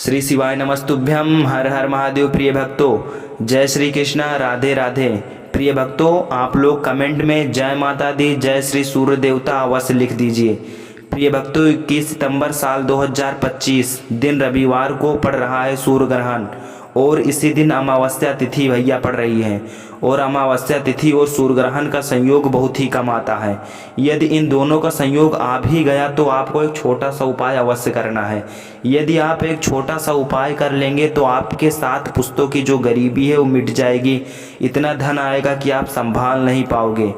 श्री शिवाय नमस्तुभ्यम। हर हर महादेव। प्रिय भक्तों, जय श्री कृष्णा, राधे राधे। प्रिय भक्तों, आप लोग कमेंट में जय माता दी, जय श्री सूर्य देवता अवश्य लिख दीजिए। प्रिय भक्तों, 21 सितंबर साल 2025 दिन रविवार को पड़ रहा है सूर्य ग्रहण और इसी दिन अमावस्या तिथि भैया पड़ रही है। और अमावस्या तिथि और सूर्य ग्रहण का संयोग बहुत ही कम आता है। यदि इन दोनों का संयोग आ भी गया तो आपको एक छोटा सा उपाय अवश्य करना है। यदि आप एक छोटा सा उपाय कर लेंगे तो आपके 7 पुश्तों की जो गरीबी है वो मिट जाएगी। इतना धन आएगा कि आप संभाल नहीं पाओगे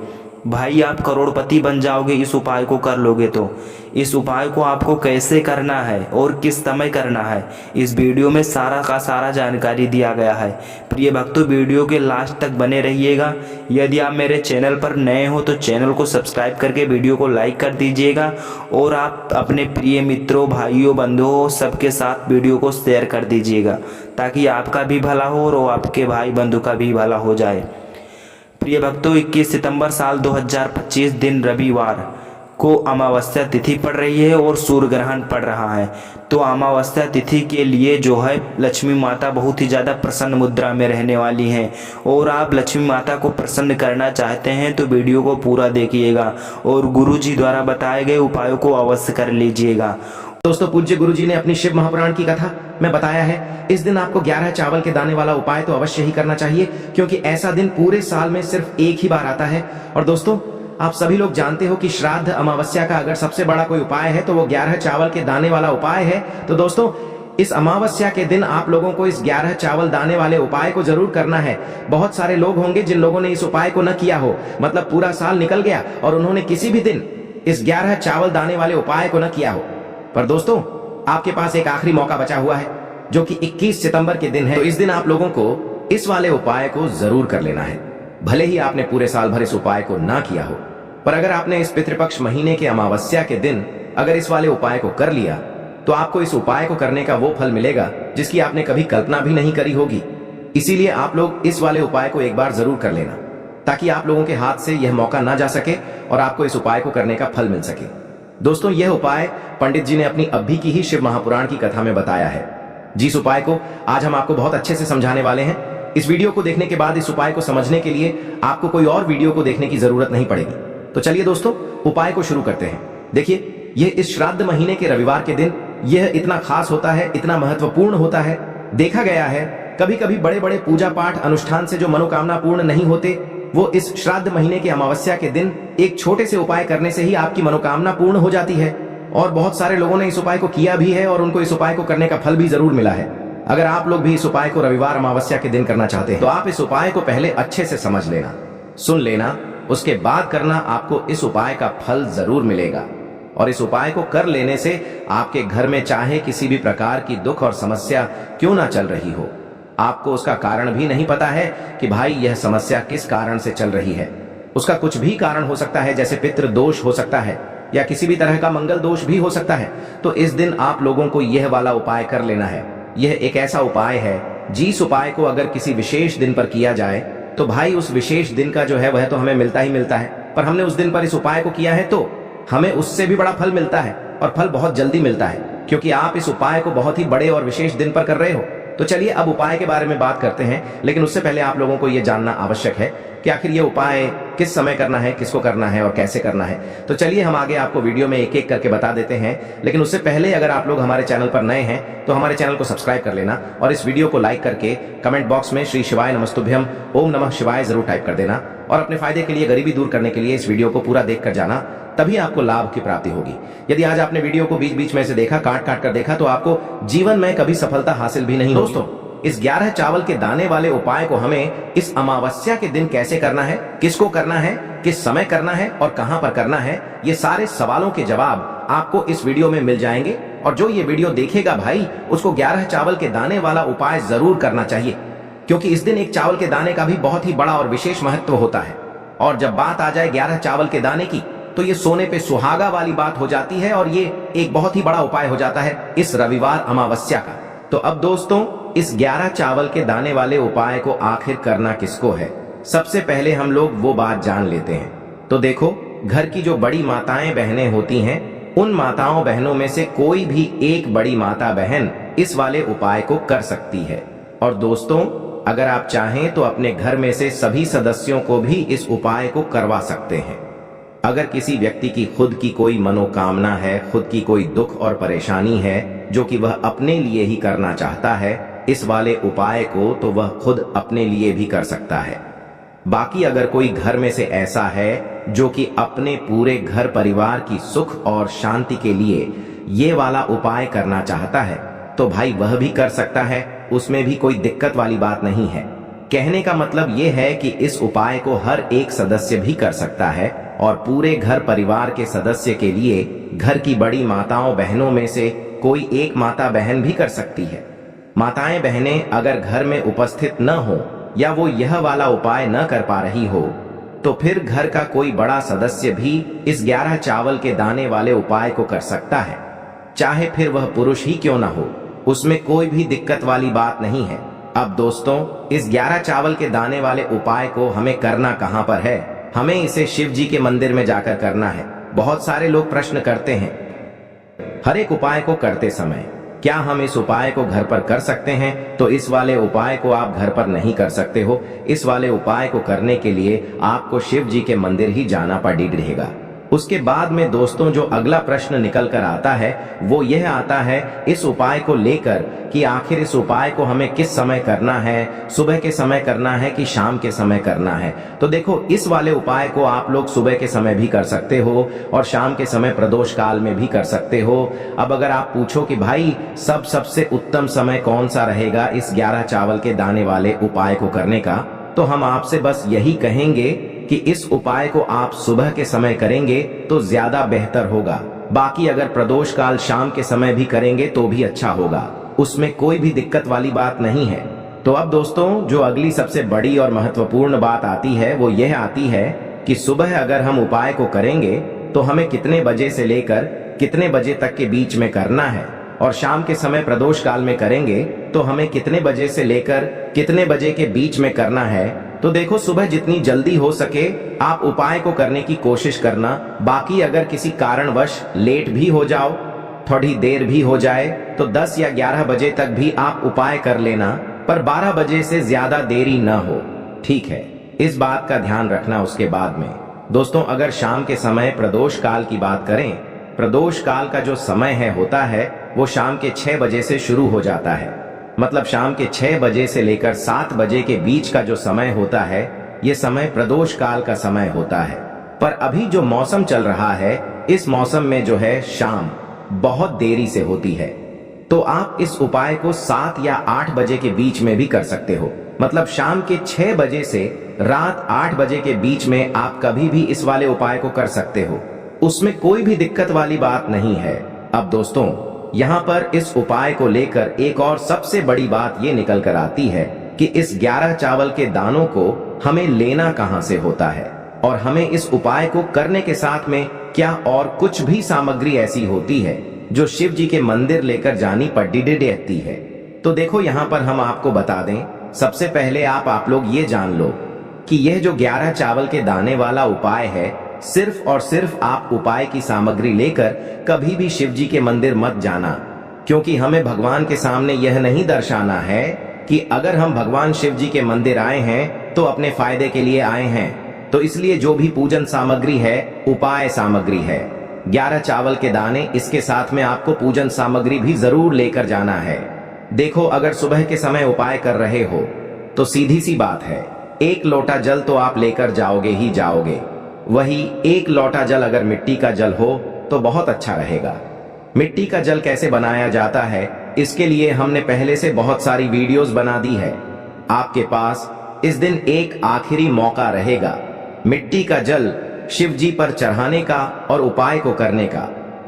भाई, आप करोड़पति बन जाओगे इस उपाय को कर लोगे तो। इस उपाय को आपको कैसे करना है और किस समय करना है, इस वीडियो में सारा का सारा जानकारी दिया गया है। प्रिय भक्तों, वीडियो के लास्ट तक बने रहिएगा। यदि आप मेरे चैनल पर नए हो तो चैनल को सब्सक्राइब करके वीडियो को लाइक कर दीजिएगा और आप अपने प्रिय मित्रों, भाइयों, बंधुओं सबके साथ वीडियो को शेयर कर दीजिएगा ताकि आपका भी भला हो और आपके भाई बंधु का भी भला हो जाए। प्रिय भक्तों, 21 सितंबर साल 2025 दिन रविवार को अमावस्या तिथि पड़ रही है और सूर्य ग्रहण पड़ रहा है। तो अमावस्या तिथि के लिए जो है लक्ष्मी माता बहुत ही ज़्यादा प्रसन्न मुद्रा में रहने वाली हैं और आप लक्ष्मी माता को प्रसन्न करना चाहते हैं तो वीडियो को पूरा देखिएगा और गुरु जी द्वारा बताए गए उपायों को अवश्य कर लीजिएगा। दोस्तों, पूज्य गुरु जी ने अपनी शिव महापुराण की कथा में बताया है इस दिन आपको 11 चावल के दाने वाला उपाय तो अवश्य ही करना चाहिए, क्योंकि ऐसा दिन पूरे साल में सिर्फ एक ही बार आता है। और दोस्तों, आप सभी लोग जानते हो कि श्राद्ध अमावस्या का अगर सबसे बड़ा कोई उपाय है तो वो 11 चावल के दाने वाला उपाय है। तो दोस्तों, इस अमावस्या के दिन आप लोगों को इस 11 चावल दाने वाले उपाय को जरूर करना है। बहुत सारे लोग होंगे जिन लोगों ने इस उपाय को न किया हो, मतलब पूरा साल निकल गया और उन्होंने किसी भी दिन इस 11 चावल दाने वाले उपाय को न किया हो। पर दोस्तों, आपके पास एक आखिरी मौका बचा हुआ है जो कि 21 सितंबर के दिन है। तो इस दिन आप लोगों को इस वाले उपाय को जरूर कर लेना है। भले ही आपने पूरे साल भर इस उपाय को ना किया हो, पर अगर आपने इस पितृपक्ष महीने के अमावस्या के दिन अगर इस वाले उपाय को कर लिया तो आपको इस उपाय को करने का वो फल मिलेगा जिसकी आपने कभी कल्पना भी नहीं करी होगी। इसीलिए आप लोग इस वाले उपाय को एक बार जरूर कर लेना ताकि आप लोगों के हाथ से यह मौका ना जा सके और आपको इस उपाय को करने का फल मिल सके। दोस्तों, यह उपाय पंडित जी ने अपनी अभी की ही शिव महापुराण की कथा में बताया है, जिस उपाय को आज हम आपको बहुत अच्छे से समझाने वाले हैं। इस वीडियो को देखने के बाद इस उपाय को समझने के लिए आपको कोई और वीडियो को देखने की जरूरत नहीं पड़ेगी। तो चलिए दोस्तों, उपाय को शुरू करते हैं। देखिए, यह इस श्राद्ध महीने के रविवार के दिन यह इतना खास होता है, इतना महत्वपूर्ण होता है। देखा गया है कभी कभी बड़े बड़े पूजा पाठ अनुष्ठान से जो मनोकामना पूर्ण नहीं होते, वो इस श्राद्ध महीने के अमावस्या के दिन एक छोटे से उपाय करने से ही आपकी मनोकामना पूर्ण हो जाती है। और बहुत सारे लोगों ने इस उपाय को किया भी है और उनको इस उपाय को करने का फल भी जरूर मिला है। अगर आप लोग भी इस उपाय को रविवार अमावस्या के दिन करना चाहते हैं तो आप इस उपाय को पहले अच्छे से समझ लेना, सुन लेना, उसके बाद करना। आपको इस उपाय का फल जरूर मिलेगा और इस उपाय को कर लेने से आपके घर में चाहे किसी भी प्रकार की दुख और समस्या क्यों ना चल रही हो, आपको उसका कारण भी नहीं पता है कि भाई यह समस्या किस कारण से चल रही है। उसका कुछ भी कारण हो सकता है, जैसे पितृ दोष हो सकता है या किसी भी तरह का मंगल दोष भी हो सकता है। तो इस दिन आप लोगों को यह वाला उपाय कर लेना है। यह एक ऐसा उपाय है जिस उपाय को अगर किसी विशेष दिन पर किया जाए तो भाई उस विशेष दिन का जो है वह तो हमें मिलता ही मिलता है, पर हमने उस दिन पर इस उपाय को किया है तो हमें उससे भी बड़ा फल मिलता है और फल बहुत जल्दी मिलता है, क्योंकि आप इस उपाय को बहुत ही बड़े और विशेष दिन पर कर रहे हो। तो चलिए अब उपाय के बारे में बात करते हैं, लेकिन उससे पहले आप लोगों को यह जानना आवश्यक है कि आखिर ये उपाय किस समय करना है, किसको करना है और कैसे करना है। तो चलिए हम आगे आपको वीडियो में एक एक करके बता देते हैं, लेकिन उससे पहले अगर आप लोग हमारे चैनल पर नए हैं तो हमारे चैनल को सब्सक्राइब कर लेना और इस वीडियो को लाइक करके कमेंट बॉक्स में श्री शिवाय नमस्तुभ्यम, ओम नमः शिवाय जरूर टाइप कर देना। और अपने फायदे के लिए, गरीबी दूर करने के लिए इस वीडियो को पूरा देख कर जाना, तभी आपको लाभ की प्राप्ति होगी। यदि आज आपने वीडियो को बीच बीच में से देखा, काट काट कर देखा, तो आपको जीवन में कभी सफलता हासिल भी नहीं होगी। दोस्तों, इस 11 चावल के दाने वाले उपाय को हमें इस अमावस्या के दिन कैसे करना है, किसको करना है, किस समय करना है और कहां पर करना है, ये सारे सवालों के जवाब आपको इस वीडियो में मिल जाएंगे। और जो ये वीडियो देखेगा भाई, उसको 11 चावल के दाने वाला उपाय जरूर करना चाहिए, क्योंकि इस दिन एक चावल के दाने का भी बहुत ही बड़ा और विशेष महत्व होता है। और जब बात आ जाए 11 चावल के दाने की तो ये सोने पे सुहागा वाली बात हो जाती है और ये एक बहुत ही बड़ा उपाय हो जाता है इस रविवार अमावस्या का। तो अब दोस्तों, इस 11 चावल के दाने वाले उपाय को आखिर करना किसको है, सबसे पहले हम लोग वो बात जान लेते हैं। तो देखो, घर की जो बड़ी माताएं बहनें होती हैं, उन माताओं बहनों में से कोई भी एक बड़ी माता बहन इस वाले उपाय को कर सकती है। और दोस्तों, अगर आप चाहें तो अपने घर में से सभी सदस्यों को भी इस उपाय को करवा सकते हैं। अगर किसी व्यक्ति की खुद की कोई मनोकामना है, खुद की कोई दुख और परेशानी है जो कि वह अपने लिए ही करना चाहता है इस वाले उपाय को, तो वह खुद अपने लिए भी कर सकता है। बाकी अगर कोई घर में से ऐसा है जो कि अपने पूरे घर परिवार की सुख और शांति के लिए ये वाला उपाय करना चाहता है तो भाई वह भी कर सकता है, उसमें भी कोई दिक्कत वाली बात नहीं है। कहने का मतलब ये है कि इस उपाय को हर एक सदस्य भी कर सकता है और पूरे घर परिवार के सदस्य के लिए घर की बड़ी माताओं बहनों में से कोई एक माता बहन भी कर सकती है। माताएं बहनें अगर घर में उपस्थित न हो या वो यह वाला उपाय न कर पा रही हो तो फिर घर का कोई बड़ा सदस्य भी इस 11 चावल के दाने वाले उपाय को कर सकता है, चाहे फिर वह पुरुष ही क्यों ना हो, उसमें कोई भी दिक्कत वाली बात नहीं है। अब दोस्तों, इस 11 चावल के दाने वाले उपाय को हमें करना कहां पर है? हमें इसे शिव जी के मंदिर में जाकर करना है। बहुत सारे लोग प्रश्न करते हैं हर एक उपाय को करते समय क्या हम इस उपाय को घर पर कर सकते हैं? तो इस वाले उपाय को आप घर पर नहीं कर सकते हो। इस वाले उपाय को करने के लिए आपको शिव जी के मंदिर ही जाना पड़ेगा। उसके बाद में दोस्तों जो अगला प्रश्न निकल कर आता है वो यह आता है इस उपाय को लेकर कि आखिर इस उपाय को हमें किस समय करना है, सुबह के समय करना है कि शाम के समय करना है। तो देखो, इस वाले उपाय को आप लोग सुबह के समय भी कर सकते हो और शाम के समय प्रदोष काल में भी कर सकते हो। अब अगर आप पूछो कि भाई सबसे उत्तम समय कौन सा रहेगा इस 11 चावल के दाने वाले उपाय को करने का, तो हम आपसे बस यही कहेंगे कि इस उपाय को आप सुबह के समय करेंगे तो ज्यादा बेहतर होगा। बाकी अगर प्रदोष काल शाम के समय भी करेंगे तो भी अच्छा होगा, उसमें कोई भी दिक्कत वाली बात नहीं है। तो अब दोस्तों जो अगली सबसे बड़ी और महत्वपूर्ण बात आती है वो यह आती है कि सुबह अगर हम उपाय को करेंगे तो हमें कितने बजे से लेकर कितने बजे तक के बीच में करना है, और शाम के समय प्रदोष काल में करेंगे तो हमें कितने बजे से लेकर कितने बजे के बीच में करना है। तो देखो, सुबह जितनी जल्दी हो सके आप उपाय को करने की कोशिश करना। बाकी अगर किसी कारणवश लेट भी हो जाओ, थोड़ी देर भी हो जाए, तो 10 या 11 बजे तक भी आप उपाय कर लेना, पर 12 बजे से ज्यादा देरी न हो, ठीक है? इस बात का ध्यान रखना। उसके बाद में दोस्तों अगर शाम के समय प्रदोष काल की बात करें, प्रदोष काल का जो समय होता है वो शाम के 6 बजे से शुरू हो जाता है। मतलब शाम के 6 बजे से लेकर 7 बजे के बीच का जो समय होता है ये समय प्रदोष काल का समय होता है। पर अभी जो मौसम चल रहा है इस मौसम में जो है शाम बहुत देरी से होती है, तो आप इस उपाय को 7 या 8 बजे के बीच में भी कर सकते हो। मतलब शाम के 6 बजे से रात 8 बजे के बीच में आप कभी भी इस वाले उपाय को कर सकते हो, उसमें कोई भी दिक्कत वाली बात नहीं है। अब दोस्तों यहाँ पर इस उपाय को लेकर एक और सबसे बड़ी बात ये निकल कर आती है कि इस 11 चावल के दानों को हमें लेना कहां से होता है, और हमें इस उपाय को करने के साथ में क्या और कुछ भी सामग्री ऐसी होती है जो शिव जी के मंदिर लेकर जानी पड़ती है। तो देखो यहाँ पर हम आपको बता दें, सबसे पहले आप लोग ये जान लो कि यह जो 11 चावल के दाने वाला उपाय है, सिर्फ और सिर्फ आप उपाय की सामग्री लेकर कभी भी शिव जी के मंदिर मत जाना, क्योंकि हमें भगवान के सामने यह नहीं दर्शाना है कि अगर हम भगवान शिव जी के मंदिर आए हैं तो अपने फायदे के लिए आए हैं। तो इसलिए जो भी पूजन सामग्री है उपाय सामग्री है, 11 चावल के दाने, इसके साथ में आपको पूजन सामग्री भी जरूर लेकर जाना है। देखो, अगर सुबह के समय उपाय कर रहे हो तो सीधी सी बात है, 1 लोटा जल तो आप लेकर जाओगे ही जाओगे। वही 1 लोटा जल अगर मिट्टी का जल हो तो बहुत अच्छा रहेगा। मिट्टी का जल कैसे बनाया जाता है इसके लिए हमने पहले से बहुत सारी वीडियोस बना दी है। आपके पास इस दिन एक आखिरी मौका रहेगा मिट्टी का जल शिव जी पर चढ़ाने का और उपाय को करने का।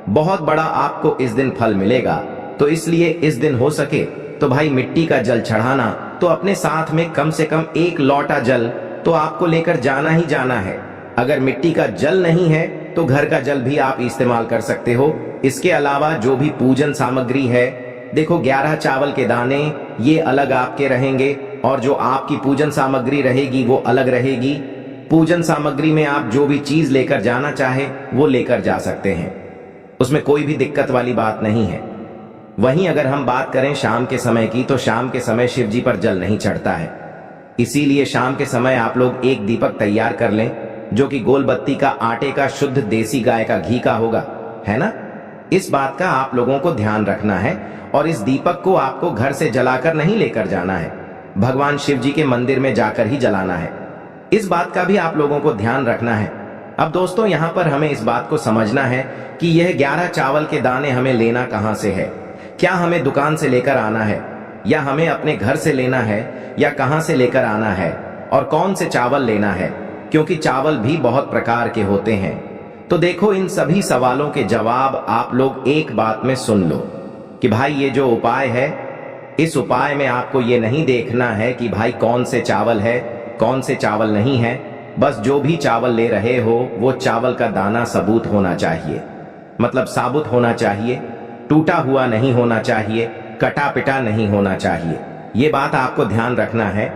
बहुत बड़ा आपको इस दिन फल मिलेगा। तो इसलिए इस दिन हो सके तो भाई मिट्टी का जल चढ़ाना, तो अपने साथ में कम से कम 1 लोटा जल तो आपको लेकर जाना ही जाना है। अगर मिट्टी का जल नहीं है तो घर का जल भी आप इस्तेमाल कर सकते हो। इसके अलावा जो भी पूजन सामग्री है, देखो 11 चावल के दाने ये अलग आपके रहेंगे और जो आपकी पूजन सामग्री रहेगी वो अलग रहेगी। पूजन सामग्री में आप जो भी चीज लेकर जाना चाहे वो लेकर जा सकते हैं, उसमें कोई भी दिक्कत वाली बात नहीं है। वहीं अगर हम बात करें शाम के समय की, तो शाम के समय शिव जी पर जल नहीं चढ़ता है। इसीलिए शाम के समय आप लोग एक दीपक तैयार कर लें, जो कि गोल बत्ती का, आटे का, शुद्ध देसी गाय का घी का होगा, है ना। इस बात का आप लोगों को ध्यान रखना है और इस दीपक को आपको घर से जलाकर नहीं लेकर जाना है, भगवान शिव जी के मंदिर में जाकर ही जलाना है। इस बात का भी आप लोगों को ध्यान रखना है। अब दोस्तों, यहाँ पर हमें इस बात को समझना है कि यह 11 चावल के दाने हमें लेना कहाँ से है। क्या हमें दुकान से लेकर आना है, या हमें अपने घर से लेना है, या कहाँ से लेकर आना है, और कौन से चावल लेना है, क्योंकि चावल भी बहुत प्रकार के होते हैं। तो देखो, इन सभी सवालों के जवाब आप लोग एक बात में सुन लो कि भाई ये जो उपाय है, इस उपाय में आपको ये नहीं देखना है कि भाई कौन से चावल है, कौन से चावल नहीं है। बस जो भी चावल ले रहे हो वो चावल का दाना सबूत होना चाहिए, मतलब साबुत होना चाहिए, टूटा हुआ नहीं होना चाहिए, कटा पिटा नहीं होना चाहिए। ये बात आपको ध्यान रखना है।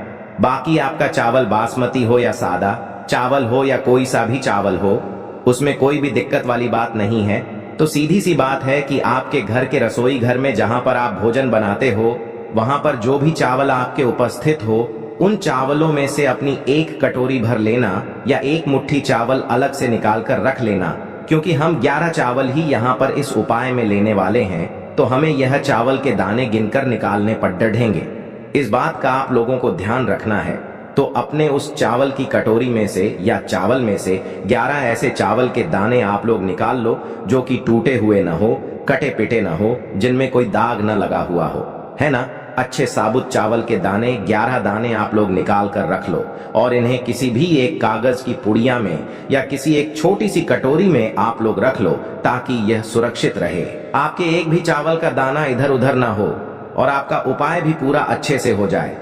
बाकी आपका चावल बासमती हो या सादा चावल हो या कोई सा भी चावल हो, उसमें कोई भी दिक्कत वाली बात नहीं है। तो सीधी सी बात है कि आपके घर के रसोई घर में जहां पर आप भोजन बनाते हो, वहां पर जो भी चावल आपके उपस्थित हो, उन चावलों में से अपनी एक कटोरी भर लेना या एक मुट्ठी चावल अलग से निकाल कर रख लेना, क्योंकि हम 11 चावल ही यहाँ पर इस उपाय में लेने वाले हैं। तो हमें यह चावल के दाने गिनकर निकालने पर डढ़ेंगे। इस बात का आप लोगों को ध्यान रखना है। तो अपने उस चावल की कटोरी में से या चावल में से 11 ऐसे चावल के दाने आप लोग निकाल लो, जो कि टूटे हुए ना हो, कटे पिटे ना हो, जिनमें कोई दाग न लगा हुआ हो, है ना। अच्छे साबुत चावल के दाने 11 दाने आप लोग निकाल कर रख लो और इन्हें किसी भी एक कागज की पुड़िया में या किसी एक छोटी सी कटोरी में आप लोग रख लो, ताकि यह सुरक्षित रहे। आपके एक भी चावल का दाना इधर उधर ना हो और आपका उपाय भी पूरा अच्छे से हो जाए।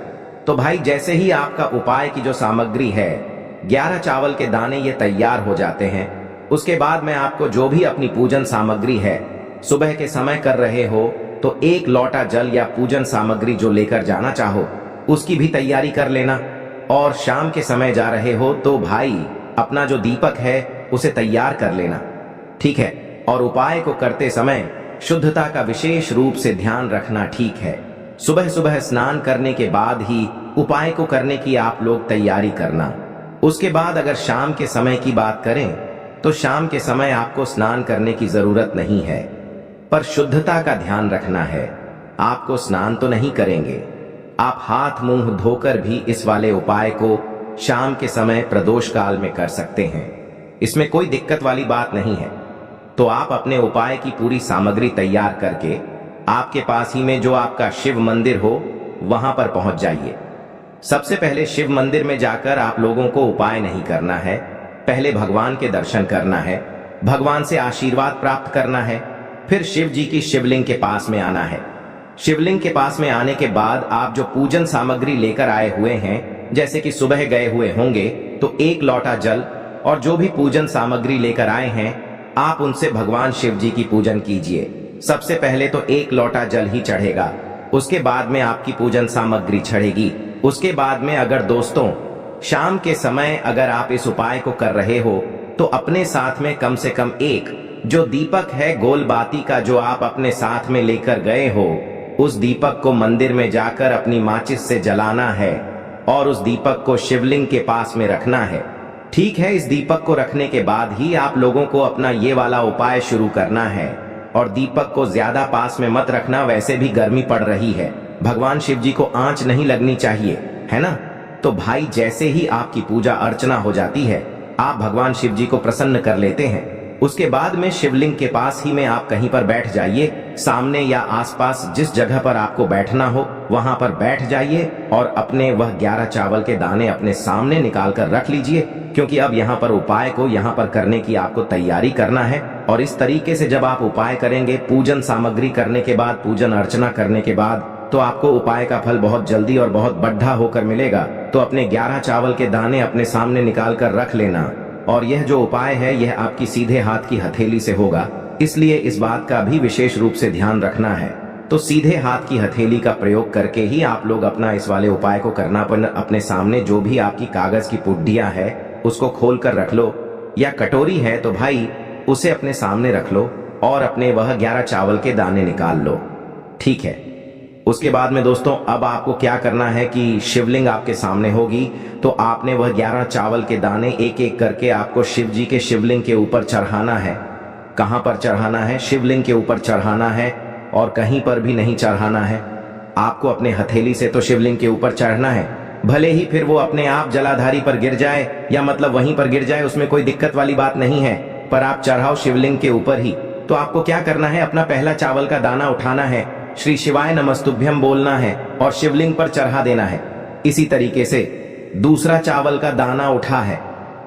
तो भाई, जैसे ही आपका उपाय की जो सामग्री है, 11 चावल के दाने ये तैयार हो जाते हैं, उसके बाद में आपको जो भी अपनी पूजन सामग्री है, सुबह के समय कर रहे हो तो 1 लोटा जल या पूजन सामग्री जो लेकर जाना चाहो उसकी भी तैयारी कर लेना। और शाम के समय जा रहे हो तो भाई अपना जो दीपक है उसे तैयार कर लेना, ठीक है। और उपाय को करते समय शुद्धता का विशेष रूप से ध्यान रखना, ठीक है। सुबह सुबह स्नान करने के बाद ही उपाय को करने की आप लोग तैयारी करना। उसके बाद अगर शाम के समय की बात करें तो शाम के समय आपको स्नान करने की जरूरत नहीं है, पर शुद्धता का ध्यान रखना है। आपको स्नान तो नहीं करेंगे, आप हाथ मुंह धोकर भी इस वाले उपाय को शाम के समय प्रदोष काल में कर सकते हैं। इसमें कोई दिक्कत वाली बात नहीं है। तो आप अपने उपाय की पूरी सामग्री तैयार करके आपके पास ही में जो आपका शिव मंदिर हो वहां पर पहुंच जाइए। सबसे पहले शिव मंदिर में जाकर आप लोगों को उपाय नहीं करना है, पहले भगवान के दर्शन करना है, भगवान से आशीर्वाद प्राप्त करना है, फिर शिव जी की शिवलिंग के पास में आना है। शिवलिंग के पास में आने के बाद आप जो पूजन सामग्री लेकर आए हुए हैं, जैसे कि सुबह गए हुए होंगे तो 1 लोटा जल और जो भी पूजन सामग्री लेकर आए हैं, आप उनसे भगवान शिव जी की पूजन कीजिए। सबसे पहले तो 1 लोटा जल ही चढ़ेगा, उसके बाद में आपकी पूजन सामग्री चढ़ेगी। उसके बाद में अगर दोस्तों शाम के समय अगर आप इस उपाय को कर रहे हो तो अपने साथ में कम से कम एक जो दीपक है गोल बाती का, जो आप अपने साथ में लेकर गए हो, उस दीपक को मंदिर में जाकर अपनी माचिस से जलाना है और उस दीपक को शिवलिंग के पास में रखना है, ठीक है। इस दीपक को रखने के बाद ही आप लोगों को अपना ये वाला उपाय शुरू करना है। और दीपक को ज्यादा पास में मत रखना, वैसे भी गर्मी पड़ रही है, भगवान शिव जी को आंच नहीं लगनी चाहिए, है ना। तो भाई, जैसे ही आपकी पूजा अर्चना हो जाती है, आप भगवान शिव जी को प्रसन्न कर लेते हैं। उसके बाद में शिवलिंग के पास ही में आप कहीं पर बैठ जाइए, सामने या आसपास जिस जगह पर आपको बैठना हो वहां पर बैठ जाइए और अपने वह 11 चावल के दाने अपने सामने निकाल कर रख लीजिए, क्योंकि अब यहाँ पर उपाय को यहाँ पर करने की आपको तैयारी करना है। और इस तरीके से जब आप उपाय करेंगे, पूजन सामग्री करने के बाद, पूजन अर्चना करने के बाद, तो आपको उपाय का फल बहुत जल्दी और बहुत बढ़ा होकर मिलेगा। तो अपने 11 चावल के दाने अपने सामने निकाल कर रख लेना। और यह जो उपाय है यह आपकी सीधे हाथ की हथेली से होगा, इसलिए इस बात का भी विशेष रूप से ध्यान रखना है। तो सीधे हाथ की हथेली का प्रयोग करके ही आप लोग अपना इस वाले उपाय को करना। पर अपने सामने जो भी आपकी कागज की पुड्डियां है उसको खोल कर रख लो, या कटोरी है तो भाई उसे अपने सामने रख लो और अपने वह 11 चावल के दाने निकाल लो। ठीक है। उसके बाद में दोस्तों अब आपको क्या करना है कि शिवलिंग आपके सामने होगी, तो आपने वह 11 चावल के दाने एक एक करके आपको शिव जी के शिवलिंग के ऊपर चढ़ाना है। कहां पर चढ़ाना है? शिवलिंग के ऊपर चढ़ाना है, और कहीं पर भी नहीं चढ़ाना है। आपको अपने हथेली से तो शिवलिंग के ऊपर चढ़ना है, भले ही फिर वो अपने आप जलाधारी पर गिर जाए या मतलब वहीं पर गिर जाए, उसमें कोई दिक्कत वाली बात नहीं है, पर आप चढ़ाओ शिवलिंग के ऊपर ही। तो आपको क्या करना है? अपना पहला चावल का दाना उठाना है, श्री शिवाय नमस्तुभ्यम बोलना है और शिवलिंग पर चढ़ा देना है। इसी तरीके से दूसरा चावल का दाना उठा है,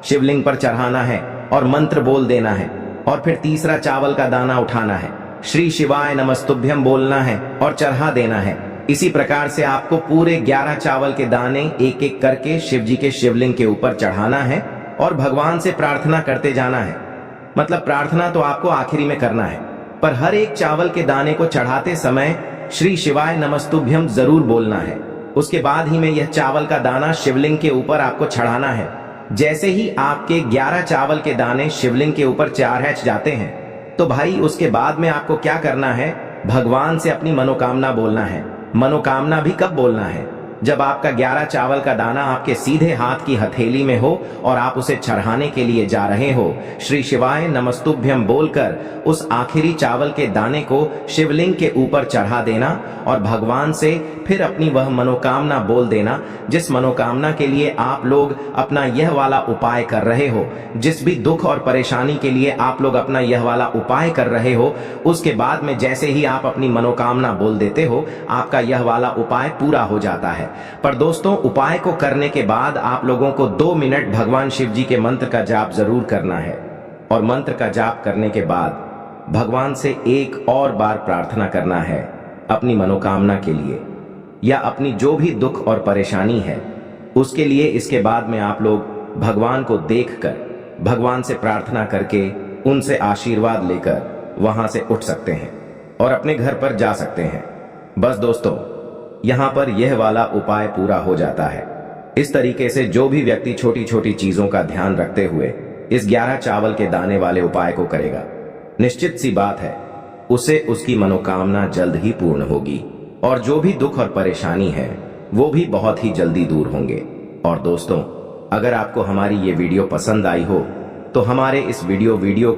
शिवलिंग पर चढ़ाना है और मंत्र बोल देना है, और फिर तीसरा चावल का दाना उठाना है, श्री शिवाय नमस्तुभ्यम बोलना है और चढ़ा देना है। इसी प्रकार से आपको पूरे 11 चावल के दाने एक एक करके शिव जी के शिवलिंग के ऊपर चढ़ाना है और भगवान से प्रार्थना करते जाना है। मतलब प्रार्थना तो आपको आखिरी में करना है, पर हर एक चावल के दाने को चढ़ाते समय श्री शिवाय नमस्तुभ्यम जरूर बोलना है। उसके बाद ही में यह चावल का दाना शिवलिंग के ऊपर आपको चढ़ाना है। जैसे ही आपके 11 चावल के दाने शिवलिंग के ऊपर चढ़ जाते हैं, तो भाई उसके बाद में आपको क्या करना है? भगवान से अपनी मनोकामना बोलना है। मनोकामना भी कब बोलना है? जब आपका 11 चावल का दाना आपके सीधे हाथ की हथेली में हो और आप उसे चढ़ाने के लिए जा रहे हो। श्री शिवाय नमस्तुभ्यम बोलकर उस आखिरी चावल के दाने को शिवलिंग के ऊपर चढ़ा देना और भगवान से फिर अपनी वह मनोकामना बोल देना, जिस मनोकामना के लिए आप लोग अपना यह वाला उपाय कर रहे हो, जिस भी दुख और परेशानी के लिए आप लोग अपना यह वाला उपाय कर रहे हो। उसके बाद में जैसे ही आप अपनी मनोकामना बोल देते हो, आपका यह वाला उपाय पूरा हो जाता है। पर दोस्तों, उपाय को करने के बाद आप लोगों को 2 मिनट भगवान शिव जी के मंत्र का जाप जरूर करना है, और मंत्र का जाप करने के बाद भगवान से एक और बार प्रार्थना करना है अपनी मनोकामना के लिए या अपनी जो भी दुख और परेशानी है उसके लिए। इसके बाद में आप लोग भगवान को देखकर भगवान से प्रार्थना करके उनसे आशीर्वाद लेकर वहां से उठ सकते हैं और अपने घर पर जा सकते हैं। बस दोस्तों, यहां पर यह वाला उपाय पूरा हो जाता है। इस तरीके से जो भी व्यक्ति छोटी छोटी चीजों का ध्यान रखते हुए इस 11 चावल के दाने वाले उपाय को करेगा, निश्चित सी बात है उसे उसकी मनोकामना जल्द ही पूर्ण होगी, और जो भी दुख और परेशानी है वो भी बहुत ही जल्दी दूर होंगे। और दोस्तों, अगर आपको हमारी ये वीडियो पसंद आई हो तो हमारे इस वीडियो को